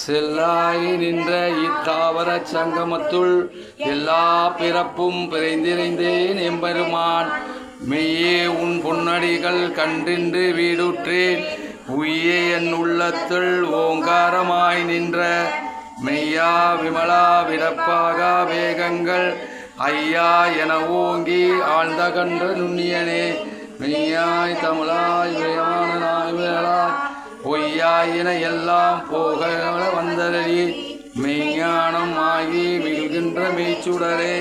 செல்லாய் நின்ற இத்தாவர சங்கமத்துள் எல்லா பிறப்பும் பிறந்திருந்தேன் எம்பெருமான். மெய்யே உன் பொன்னடிகள் கண்டின்று வீடுற்றேன். உய்யே என் உள்ளத்துள் ஓங்காரமாய் நின்ற மெய்யா விமலா விடப்பாக வேகங்கள் ஐயா என ஓங்கி ஆழ்ந்த கன்ற நுண்ணியனே. மெய்யாய் தமிழாய் வேமானாய் வேளாய் பொய்யாயின எல்லாம் போக வந்தரடி. மெய்ஞானம் ஆகி மிழ்கின்ற மெய்ச்சுடரே.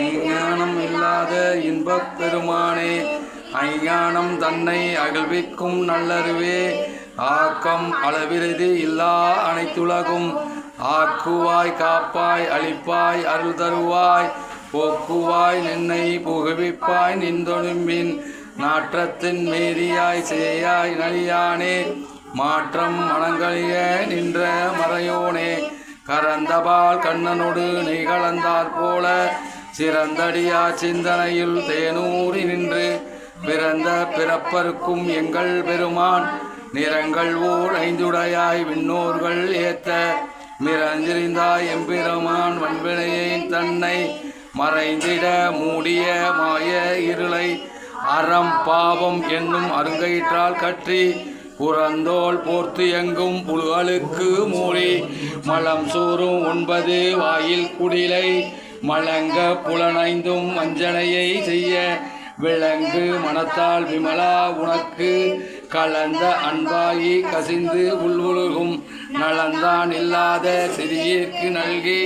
ஐஞானம் இல்லாத இன்பப் பெருமானே. ஐஞானம் தன்னை அகழ்விக்கும் நல்லறிவே. ஆக்கம் அளவிருதி இல்லா அனைத்துலகும் ஆக்குவாய் காப்பாய் அளிப்பாய் அருள் தருவாய். போக்குவாய் நின்னை புகுவிப்பாய் நின்றொழும்பின் நாற்றத்தின் மேரியாய் சேயாய் நலியானே. மாற்றம் மனங்களிய நின்ற மறையோனே. கரந்தபால் கண்ணனோடு நெய் கலந்தாற் போல சிறந்தடியா சிந்தனையில் தேனூறி நின்று பிறந்த பிறப்பருக்கும் எங்கள் பெருமான். நிறங்கள் ஓர் ஐந்துடையாய் விண்ணோர்கள் ஏத்த மிரஞ்சிரிந்தாய் எம்பெருமான். வன்வினையை தன்னை மறைந்திட மூடிய மாய இருளை அறம் பாவம் என்னும் அருங்கயிற்றால் கற்றி புறந்தோல் போர்த்து எங்கும் புழுகளுக்கு மூடி மலம் சோறும் 9 வாயில் குடிலை மலங்க புலனைந்தும் வஞ்சனையை செய்ய விளங்கு மனத்தால் விமலா உனக்கு கலந்த அன்பாயி கசிந்து உள்வுழுகும் நலந்தான் இல்லாத சிறியேற்கு நல்கி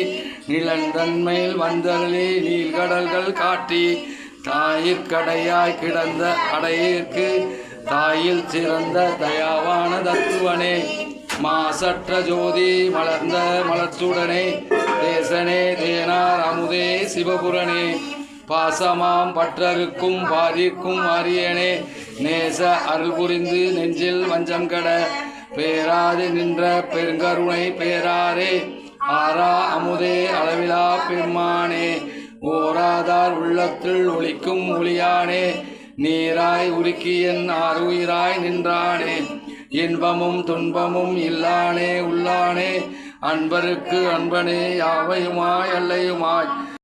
நிலந்தன்மையில் வந்தருளி நீள்கடல்கள் காட்டி தாயிற்கடையாய் கிடந்த அடையிற்கு தாயில் சிறந்த தயாவான தத்துவனே. மாசற்ற ஜோதி மலர்ந்த மலர்ச்சுடனே. தேசனே தேனார் அமுதே சிவபுரனே. பாசமாம் பற்றருக்கும் பாரிக்கும் ஆரியனே. நேச அருள் புரிந்து நெஞ்சில் வஞ்சம் கட பேராது நின்ற பெருங்கருணை பேராரே. ஆரா அமுதே அளவிலா பெருமானே. ஓராதார் உள்ளத்துள் ஒளிக்கும் ஒளியானே. நீராய் உருக்கியன் ஆறுயிராய் நின்றானே. இன்பமும் துன்பமும் இல்லானே உள்ளானே. அன்பருக்கு அன்பனே யாவையுமாய் அல்லையுமாய்